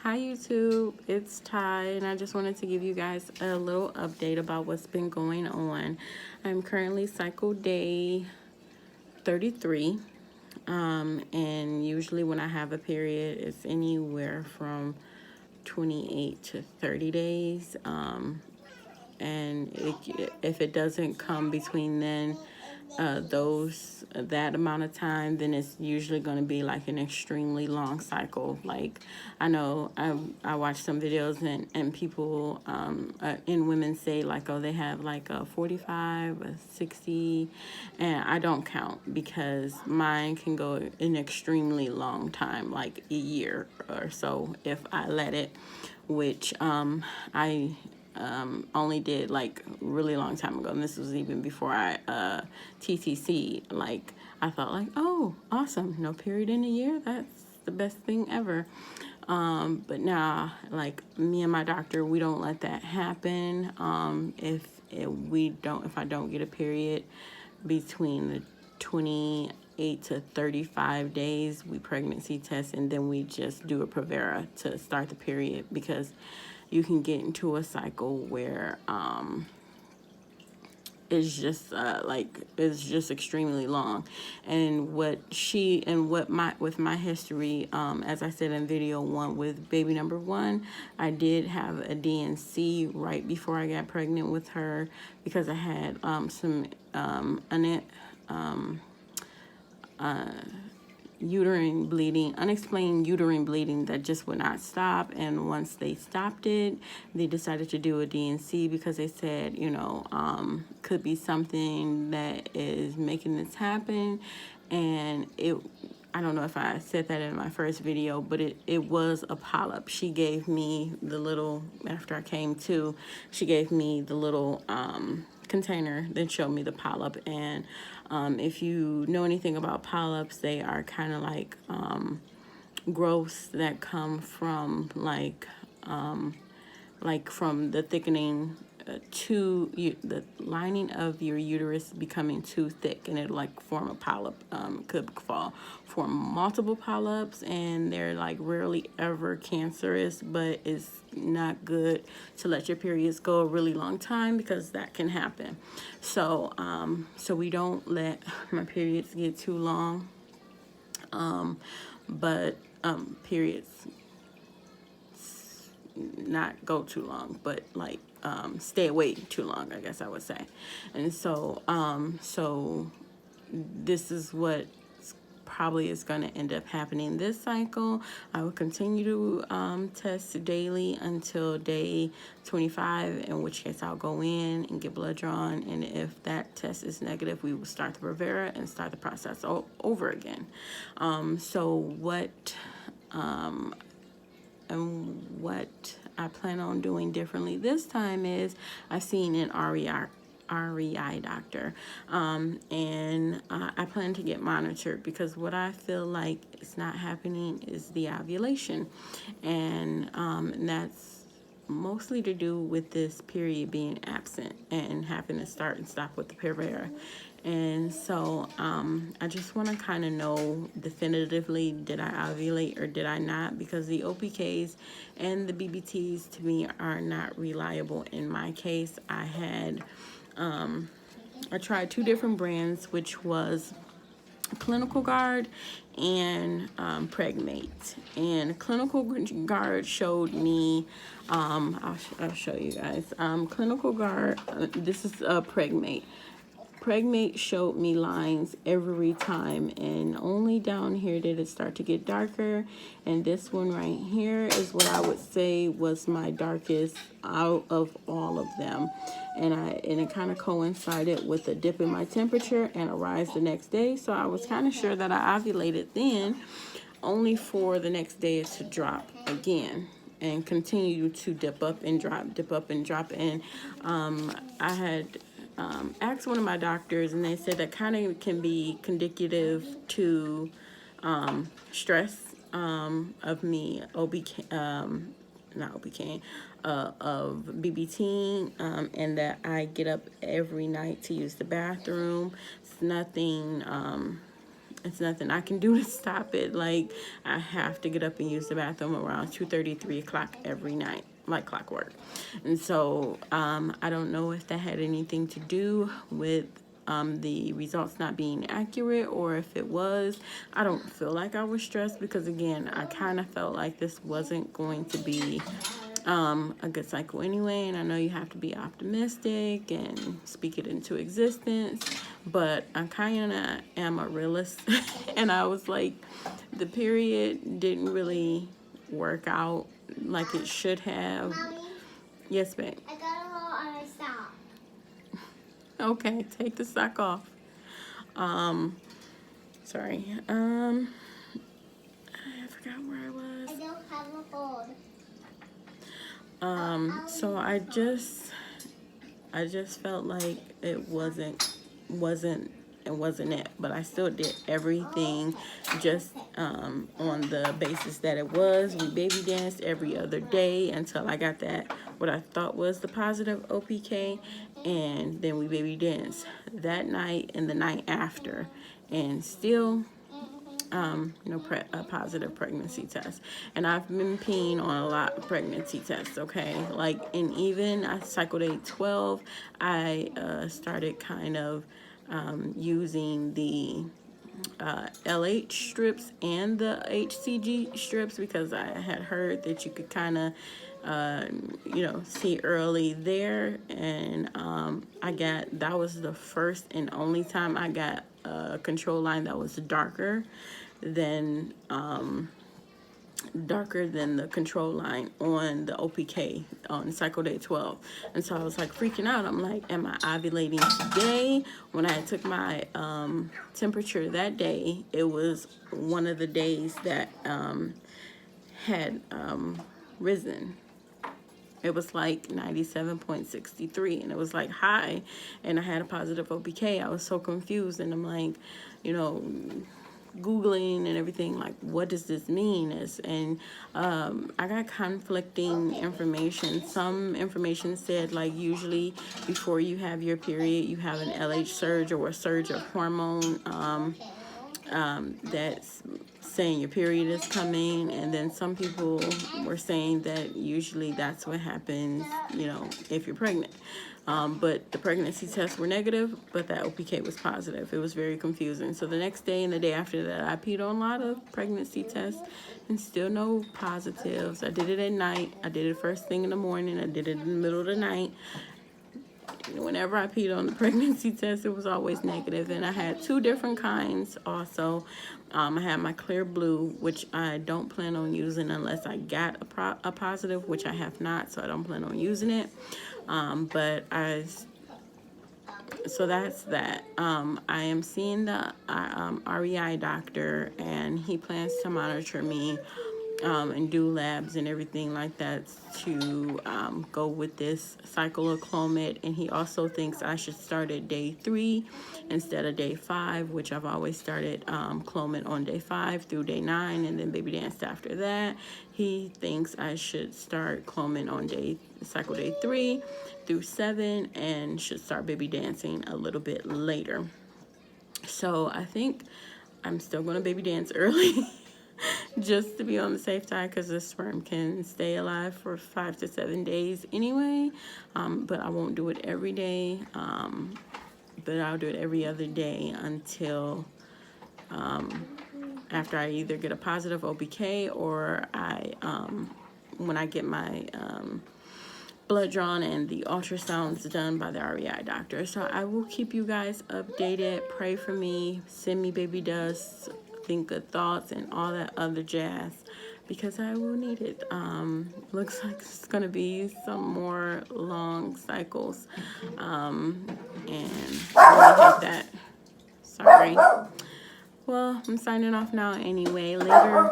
Hi YouTube, it's Ty, and I just wanted to give you guys a little update about what's been going on. I'm currently cycle day 33, and usually when I have a period, it's anywhere from 28 to 30 days. And if it doesn't come between then, that amount of time, then it's usually going to be like an extremely long cycle. Like I know I watch some videos and people and women say like, oh, they have like a 45, a 60, and I don't count because mine can go an extremely long time, like a year or so if I let it, which I only did like really long time ago, and this was even before I TTC. Like I thought like, oh, awesome, no period in a year, that's the best thing ever. But now, like me and my doctor, we don't let that happen. If I don't get a period between the 28 to 35 days, we pregnancy test, and then we just do a Provera to start the period, because you can get into a cycle where it's just extremely long. And with my history, as I said in video 1 with baby number 1, I did have a DNC right before I got pregnant with her, because I had some uterine bleeding, unexplained uterine bleeding that just would not stop. And once they stopped it, they decided to do a DNC, because they said, could be something that is making this happen. And I don't know if I said that in my first video, but it was a polyp. She gave me the little, after I came to, she gave me the little container, then showed me the polyp. And if you know anything about polyps, they are kind of like growths that come from from the thickening to the lining of your uterus becoming too thick, and it like form a polyp. Could form multiple polyps, and they're like rarely ever cancerous, but it's not good to let your periods go a really long time, because that can happen. So we don't let my periods get too long, but periods not go too long, but like stay away too long, I guess I would say. And so this is what probably is going to end up happening this cycle. I will continue to test daily until day 25, in which case I'll go in and get blood drawn, and if that test is negative, we will start the Rivera and start the process over again. What I plan on doing differently this time is I've seen an REI doctor, and I plan to get monitored, because what I feel like is not happening is the ovulation, and that's mostly to do with this period being absent and having to start and stop with the Provera. And so I just want to kind of know definitively, did I ovulate or did I not? Because the OPKs and the BBTs to me are not reliable. In my case, I tried 2 different brands, which was Clinical Guard and Pregmate. And Clinical Guard showed me, I'll show you guys. Clinical Guard, this is Pregmate. Pregmate showed me lines every time, and only down here did it start to get darker. And this one right here is what I would say was my darkest out of all of them. And it kind of coincided with a dip in my temperature and a rise the next day. So I was kind of sure that I ovulated then, only for the next day to drop again and continue to dip up and drop, dip up and drop. And I had asked one of my doctors, and they said that kind of can be condicative to stress of me not OBK, of BBT, and that I get up every night to use the bathroom. It's nothing it's nothing I can do to stop it. Like, I have to get up and use the bathroom around 2:30, 3 o'clock every night, like clockwork. And so I don't know if that had anything to do with the results not being accurate, or if it was. I don't feel like I was stressed, because again, I kind of felt like this wasn't going to be a good cycle anyway, and I know you have to be optimistic and speak it into existence, but I kind of am a realist. And I was like, the period didn't really work out like it should have. Mommy, yes, babe. I got a hole on my sock. Okay, take the sock off. Sorry. I forgot where I was. I don't have a hole. So I just felt like it wasn't it, but I still did everything just on the basis that it was. We baby danced every other day until I got that, what I thought was the positive OPK, and then we baby danced that night and the night after, and still a positive pregnancy test. And I've been peeing on a lot of pregnancy tests, okay? Like, and even at cycle day 12, I started kind of using the LH strips and the HCG strips, because I had heard that you could kind of see early there. And that was the first and only time I got a control line that was darker than the control line on the OPK on cycle day 12. And so I was like freaking out. I'm like, am I ovulating today? When I took my temperature that day, it was one of the days that had risen. It was like 97.63, and it was like high, and I had a positive OPK. I was so confused, and I'm like, Googling and everything, like, what does this mean? And I got conflicting information. Some information said, like, usually before you have your period, you have an LH surge or a surge of hormone that's saying your period is coming. And then some people were saying that usually that's what happens, if you're pregnant. But the pregnancy tests were negative, but that OPK was positive. It was very confusing. So the next day and the day after that, I peed on a lot of pregnancy tests and still no positives. I did it at night. I did it first thing in the morning. I did it in the middle of the night. Whenever I peed on the pregnancy test, it was always negative. And I had two different kinds also. I had my clear blue, which I don't plan on using unless I got a positive, which I have not, so I don't plan on using it. So that's that. I am seeing the REI doctor, and he plans to monitor me and do labs and everything like that to go with this cycle of clomid. And he also thinks I should start at day 3 instead of day 5, which I've always started clomid on day 5 through day 9 and then baby danced after that. He thinks I should start clomid on cycle day 3 through 7 and should start baby dancing a little bit later. So I think I'm still going to baby dance early just to be on the safe side, because the sperm can stay alive for 5 to 7 days anyway. But I won't do it every day. But I'll do it every other day until after I either get a positive OPK or when I get my blood drawn and the ultrasounds done by the REI doctor. So I will keep you guys updated. Pray for me. Send me baby dust. Think good thoughts and all that other jazz, because I will need it. Looks like it's gonna be some more long cycles, and I really hate that. Sorry. Well, I'm signing off now anyway. Later.